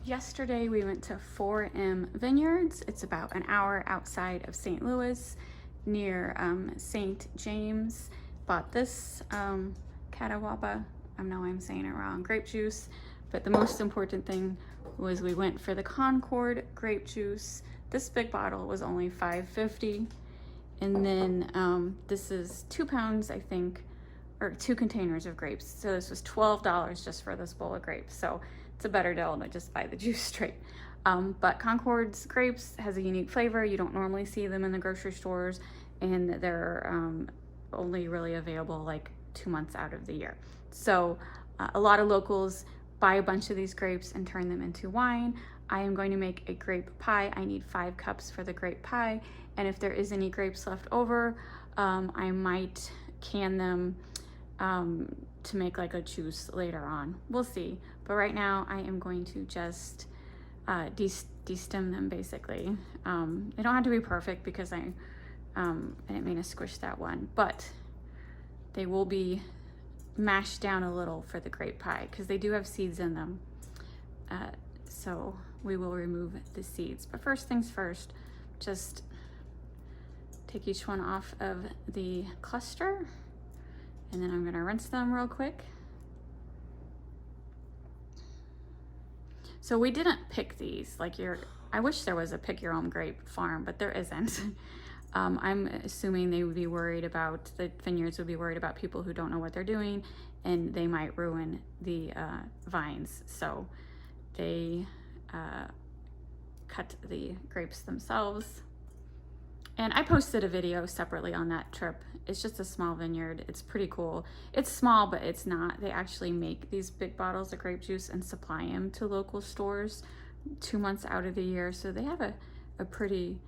yesterday we went to 4M Vineyards. It's about an hour outside of St. Louis near St. James. Bought this Catawba, I know I'm saying it wrong, grape juice, but the most important thing was we went for the Concord grape juice. This big bottle was only $5.50, and then this is 2 pounds, I think, or 2 containers of grapes. So this was $12 just for this bowl of grapes. So it's a better deal to just buy the juice straight. But Concord's grapes has a unique flavor. You don't normally see them in the grocery stores, and they're only really available like 2 months out of the year. So a lot of locals buy a bunch of these grapes and turn them into wine. I am going to make a grape pie. I need 5 cups for the grape pie, and if there is any grapes left over, I might can them to make like a juice later on. We'll see. But right now I am going to just de-stem them basically. They don't have to be perfect because I didn't mean to squish that one, but they will be mashed down a little for the grape pie because they do have seeds in them. So we will remove the seeds. But first things first, just take each one off of the cluster, and then I'm gonna rinse them real quick. So we didn't pick these, like I wish there was a pick your own grape farm, but there isn't. I'm assuming they would be worried about, the vineyards would be worried about people who don't know what they're doing, and they might ruin the vines. So they cut the grapes themselves. And I posted a video separately on that trip. It's just a small vineyard. It's pretty cool. It's small, but it's not. They actually make these big bottles of grape juice and supply them to local stores 2 months out of the year. So they have a pretty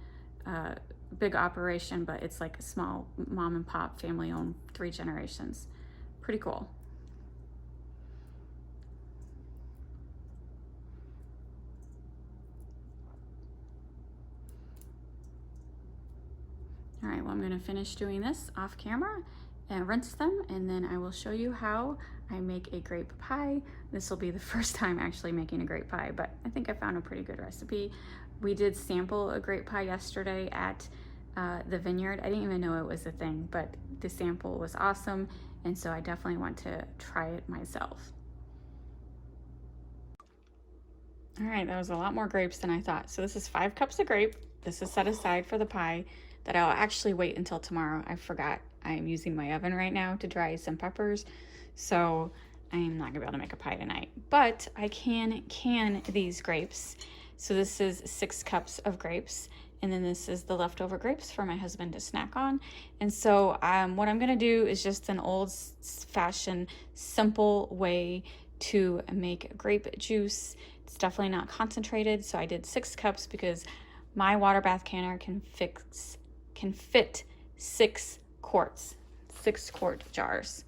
big operation, but it's like a small mom and pop, family owned, 3 generations. Pretty cool. All right, well, I'm gonna finish doing this off camera and rinse them, and then I will show you how I make a grape pie. This will be the first time actually making a grape pie, but I think I found a pretty good recipe. We did sample a grape pie yesterday at the vineyard. I didn't even know it was a thing, but the sample was awesome, and so I definitely want to try it myself. All right, that was a lot more grapes than I thought. So this is 5 cups of grape. This is set aside for the pie that I'll actually wait until tomorrow. I forgot I'm using my oven right now to dry some peppers, so I'm not gonna be able to make a pie tonight, but I can these grapes. So this is 6 cups of grapes, and then this is the leftover grapes for my husband to snack on. And so what I'm gonna do is just an old-fashioned simple way to make grape juice. It's definitely not concentrated, so I did 6 cups because my water bath canner can fit 6 quarts, 6 quart jars.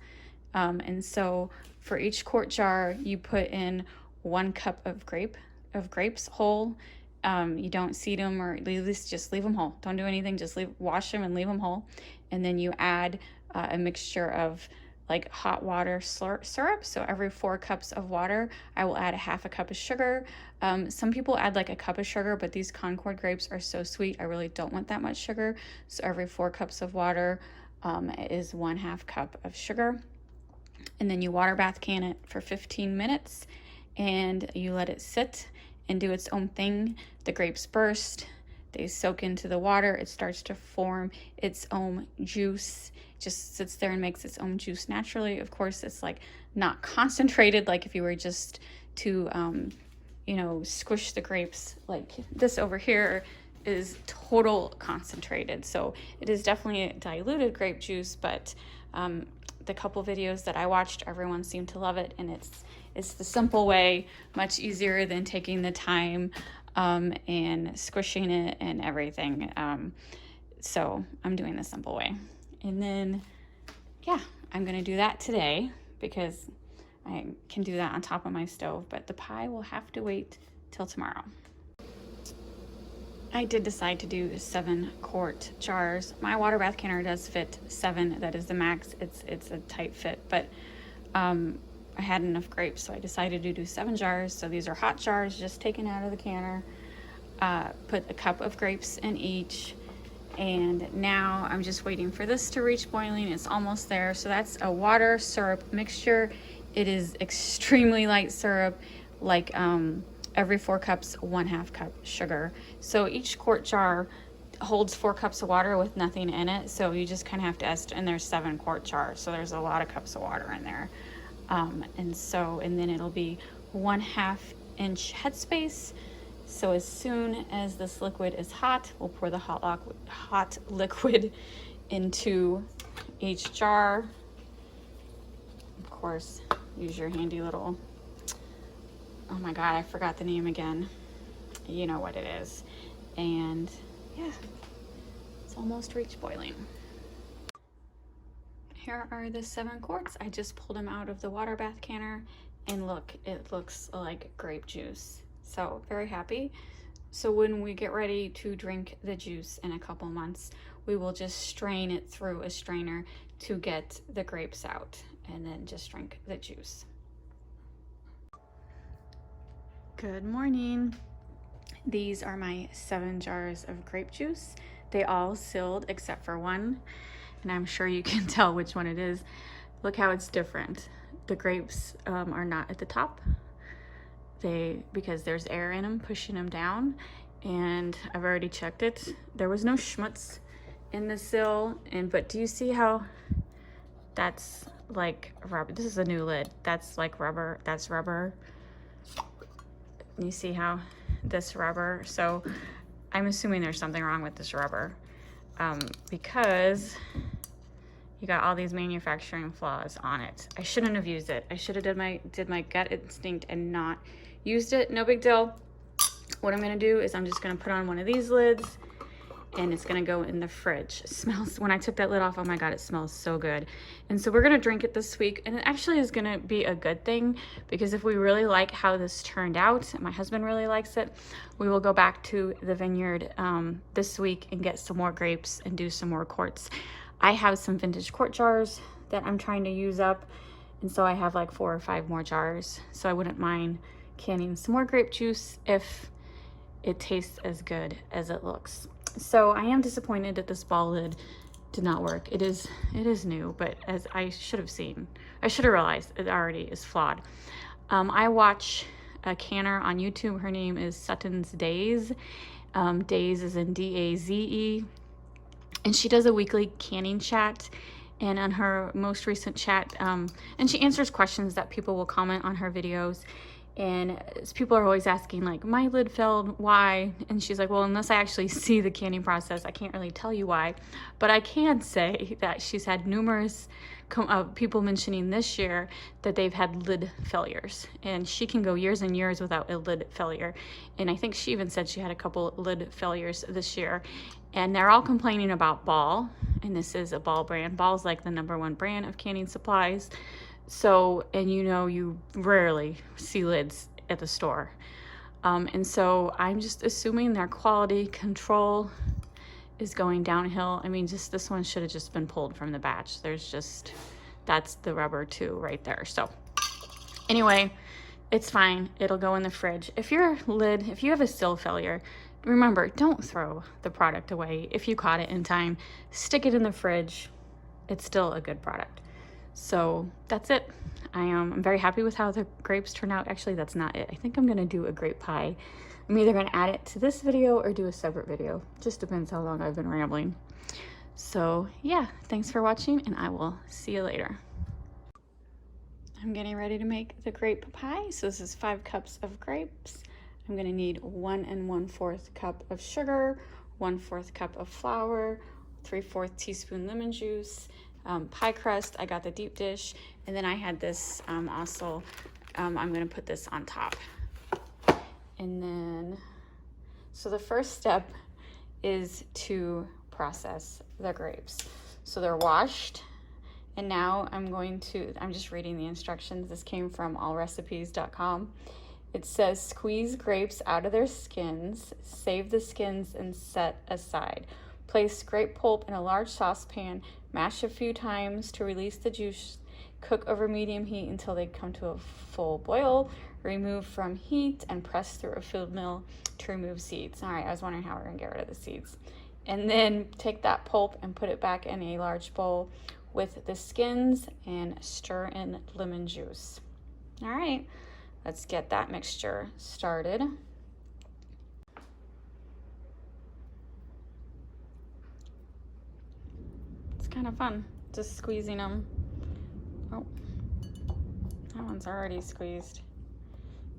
And so for each quart jar, you put in 1 cup of grapes whole. You don't seed them, or at least just leave them whole. Don't do anything, just wash them and leave them whole. And then you add a mixture of like hot water syrup. So every 4 cups of water, I will add 1/2 cup of sugar. Some people add like 1 cup of sugar, but these Concord grapes are so sweet, I really don't want that much sugar. So every 4 cups of water is 1/2 cup of sugar. And then you water bath can it for 15 minutes, and you let it sit and do its own thing. The grapes burst, they soak into the water, it starts to form its own juice. Just sits there and makes its own juice naturally. Of course, it's like not concentrated like if you were just to you know, squish the grapes. Like this over here is total concentrated, so it is definitely a diluted grape juice, but the couple videos that I watched, everyone seemed to love it, and it's the simple way, much easier than taking the time and squishing it and everything. So I'm doing the simple way. And then, yeah, I'm gonna do that today because I can do that on top of my stove, but the pie will have to wait till tomorrow. I did decide to do 7 quart jars. My water bath canner does fit 7, that is the max. It's a tight fit, but I had enough grapes, so I decided to do 7 jars. So these are hot jars, just taken out of the canner. Put a cup of grapes in each. And now I'm just waiting for this to reach boiling. It's almost there. So that's a water syrup mixture. It is extremely light syrup, like every 4 cups, 1/2 cup sugar. So each quart jar holds 4 cups of water with nothing in it. So you just kind of have to estimate, and there's 7 quart jars. So there's a lot of cups of water in there. And then it'll be 1/2 inch headspace. So as soon as this liquid is hot, we'll pour the hot liquid into each jar. Of course, use your handy little, oh my God, I forgot the name again. You know what it is. And yeah, it's almost reached boiling. Here are the 7 quarts. I just pulled them out of the water bath canner, and look, it looks like grape juice. So very happy. So when we get ready to drink the juice in a couple months, we will just strain it through a strainer to get the grapes out, and then just drink the juice. Good morning. These are my 7 jars of grape juice. They all sealed except for one, and I'm sure you can tell which one it is. Look how it's different. The grapes are not at the top. Because there's air in them pushing them down, and I've already checked it. There was no schmutz in the sill, but do you see how that's like rubber? This is a new lid. That's like rubber. That's rubber. You see how this rubber? So I'm assuming there's something wrong with this rubber, because you got all these manufacturing flaws on it. I shouldn't have used it. I should have did my gut instinct and not used it. No big deal. What I'm gonna do is I'm just gonna put on one of these lids, and it's gonna go in the fridge. It smells, when I took that lid off, oh my God, it smells so good. And so we're gonna drink it this week, and it actually is gonna be a good thing, because if we really like how this turned out, and my husband really likes it, we will go back to the vineyard this week and get some more grapes and do some more quarts. I have some vintage quart jars that I'm trying to use up, and so I have like 4 or 5 more jars. So I wouldn't mind canning some more grape juice if it tastes as good as it looks. So I am disappointed that this ball lid did not work. It is new, but as I should have seen, I should have realized it already is flawed. I watch a canner on YouTube. Her name is Sutton's Daze. Daze is in D-A-Z-E. And she does a weekly canning chat. And on her most recent chat, and she answers questions that people will comment on her videos. And people are always asking, like, my lid failed, why? And she's like, well, unless I actually see the canning process, I can't really tell you why. But I can say that she's had numerous people mentioning this year that they've had lid failures. And she can go years and years without a lid failure. And I think she even said she had a couple lid failures this year. And they're all complaining about Ball. And this is a Ball brand. Ball's like the #1 brand of canning supplies. So, and you know, you rarely see lids at the store. And so I'm just assuming their quality control is going downhill. I mean, just this one should have just been pulled from the batch. That's the rubber too right there. So anyway, it's fine. It'll go in the fridge. If you have a sill failure, remember, don't throw the product away. If you caught it in time, stick it in the fridge. It's still a good product. So that's it. I'm very happy with how the grapes turned out. Actually, that's not it. I think I'm gonna do a grape pie. I'm either gonna add it to this video or do a separate video. Just depends how long I've been rambling. So yeah, thanks for watching, and I will see you later. I'm getting ready to make the grape pie. So this is 5 cups of grapes. I'm gonna need 1 1/4 cup of sugar, 1/4 cup of flour, 3/4 teaspoon lemon juice, pie crust. I got the deep dish, and then I had this also. I'm gonna put this on top. And then, so the first step is to process the grapes. So they're washed, and now I'm just reading the instructions. This came from allrecipes.com. It says, squeeze grapes out of their skins, save the skins, and set aside. Place grape pulp in a large saucepan, mash a few times to release the juice. Cook over medium heat until they come to a full boil. Remove from heat and press through a field mill to remove seeds. All right, I was wondering how we're gonna get rid of the seeds. And then take that pulp and put it back in a large bowl with the skins and stir in lemon juice. All right, let's get that mixture started. It's kind of fun, just squeezing them. Oh, that one's already squeezed.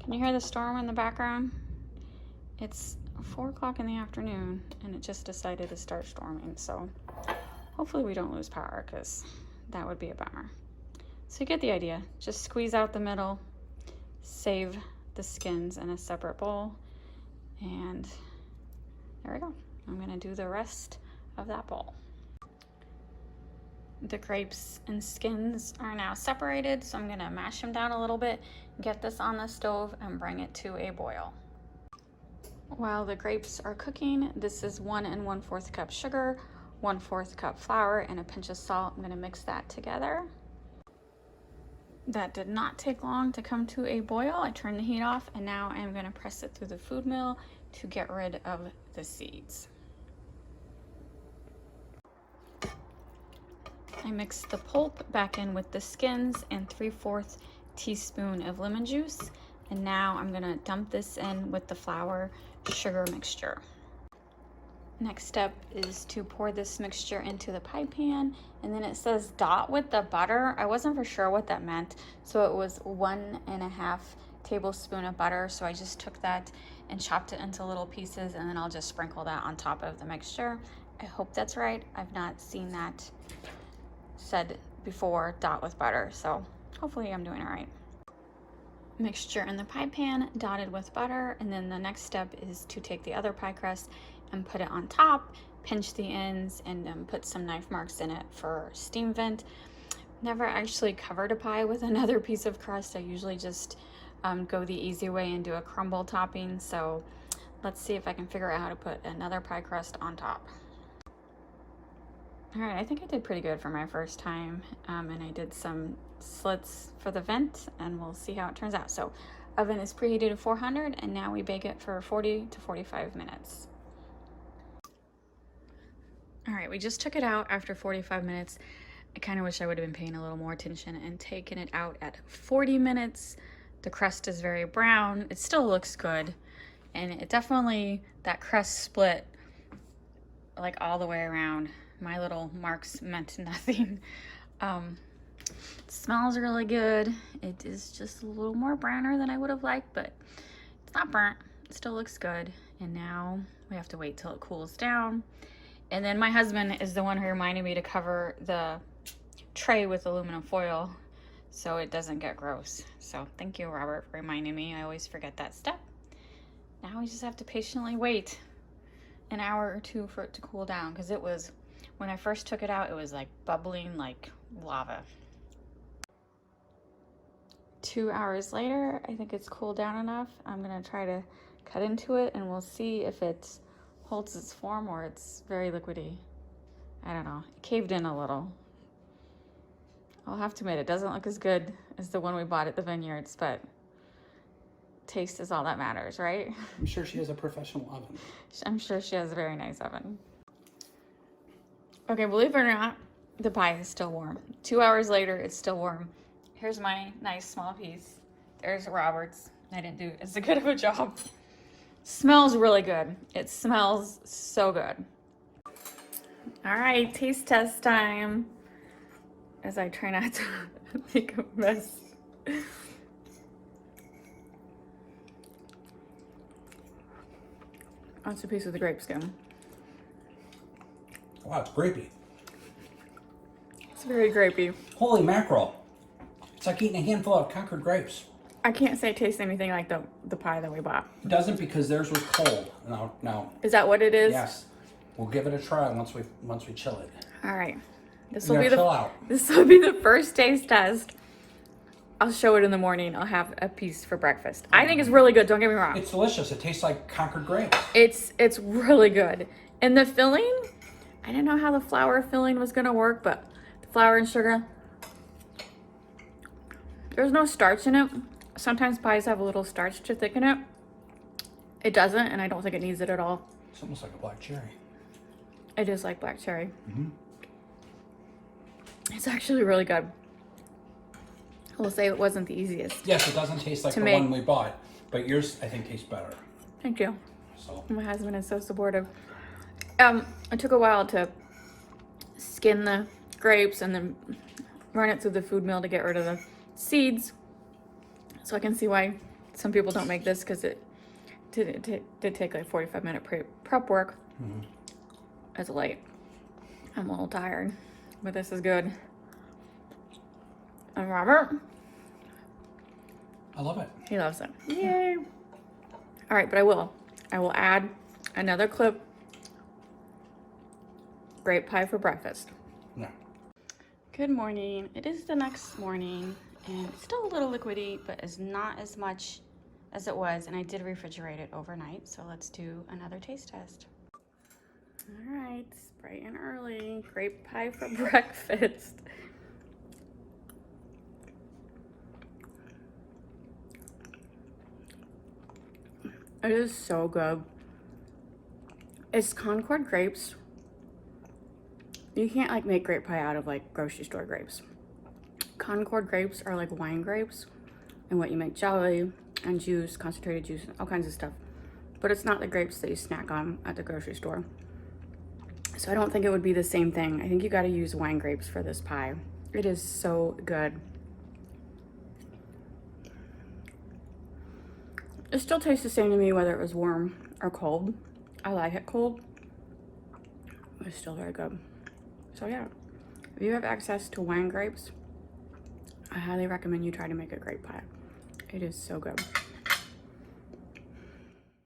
Can you hear the storm in the background? It's 4 o'clock in the afternoon and it just decided to start storming. So hopefully we don't lose power because that would be a bummer. So you get the idea. Just squeeze out the middle, save the skins in a separate bowl, and there we go. I'm gonna do the rest of that bowl. The grapes and skins are now separated, so I'm gonna mash them down a little bit, get this on the stove, and bring it to a boil. While the grapes are cooking, this is 1 1/4 cup sugar, 1/4 cup flour, and a pinch of salt. I'm gonna mix that together. That did not take long to come to a boil. I turned the heat off, and now I'm gonna press it through the food mill to get rid of the seeds. I mixed the pulp back in with the skins and 3/4 teaspoon of lemon juice. And now I'm gonna dump this in with the flour sugar mixture. Next step is to pour this mixture into the pie pan, and then it says dot with the butter. I wasn't for sure what that meant, so it was 1 1/2 tablespoon of butter. So I just took that and chopped it into little pieces, and then I'll just sprinkle that on top of the mixture. I hope that's right. I've not seen that said before, dot with butter, so hopefully I'm doing it right. Mixture in the pie pan, dotted with butter, and then the next step is to take the other pie crust and put it on top, pinch the ends, and put some knife marks in it for steam vent. Never actually covered a pie with another piece of crust. I usually just go the easy way and do a crumble topping, so let's see if I can figure out how to put another pie crust on top. All right, I think I did pretty good for my first time, and I did some slits for the vent, and we'll see how it turns out. So oven is preheated to 400, and now we bake it for 40 to 45 minutes. All right, we just took it out after 45 minutes. I kind of wish I would have been paying a little more attention and taken it out at 40 minutes. The crust is very brown. It still looks good, and it definitely, that crust split like all the way around. My little marks meant nothing. It smells really good. It is just a little more browner than I would have liked, but it's not burnt. It still looks good. And now we have to wait till it cools down. And then my husband is the one who reminded me to cover the tray with aluminum foil so it doesn't get gross. So thank you, Robert, for reminding me. I always forget that step. Now we just have to patiently wait an hour or two for it to cool down, because it was, when I first took it out, it was like bubbling like lava. 2 hours later, I think it's cooled down enough. I'm gonna try to cut into it, and we'll see if it holds its form or it's very liquidy. I don't know, it caved in a little. I'll have to admit, it doesn't look as good as the one we bought at the Vineyards, but taste is all that matters, right? I'm sure she has a professional oven. I'm sure she has a very nice oven. Okay, believe it or not, the pie is still warm. 2 hours later, it's still warm. Here's my nice small piece. There's Robert's. I didn't do as good of a job. Smells really good. It smells so good. All right, taste test time. As I try not to make a mess. That's a piece of the grape skin. Wow, it's grapey. It's very grapey. Holy mackerel. It's like eating a handful of Concord grapes. I can't say it tastes anything like the pie that we bought. It doesn't, because theirs was cold. Now. Is that what it is? Yes. We'll give it a try once we chill it. All right. This We will be gotta chill out. This will be the first taste test. I'll show it in the morning. I'll have a piece for breakfast. I think it's really good. Don't get me wrong. It's delicious. It tastes like Concord grapes. It's really good. And the filling, I didn't know how the flour filling was gonna work, but the flour and sugar, There's no starch in it. Sometimes pies have a little starch to thicken it. It doesn't, and I don't think it needs it at all. It's almost like a black cherry. It is like black cherry. Mm-hmm. It's actually really good. I will say it wasn't the easiest. Yes, it doesn't taste like the one we bought, but yours, I think, tastes better. Thank you. So My husband is so supportive. It took a while to skin the grapes and then run it through the food mill to get rid of the seeds. So I can see why some people don't make this, because it did take like 45-minute prep work. Mm-hmm. It's late. I'm a little tired, but this is good. And Robert? I love it. He loves it. Yay. All right, but I will add another clip. Grape pie for breakfast. Yeah. Good morning. It is the next morning, and it's still a little liquidy, but it's not as much as it was, and I did refrigerate it overnight, so let's do another taste test. All right, it's bright and early. Grape pie for breakfast. It is so good. It's Concord grapes. You can't like make grape pie out of like grocery store grapes. Concord grapes are like wine grapes, and what you make jelly and juice, concentrated juice, all kinds of stuff. But it's not the grapes that you snack on at the grocery store. So I don't think it would be the same thing. I think you got to use wine grapes for this pie. It is so good. It still tastes the same to me whether it was warm or cold. I like it cold. It's still very good. So yeah, if you have access to wine grapes, I highly recommend you try to make a grape pie. It is so good.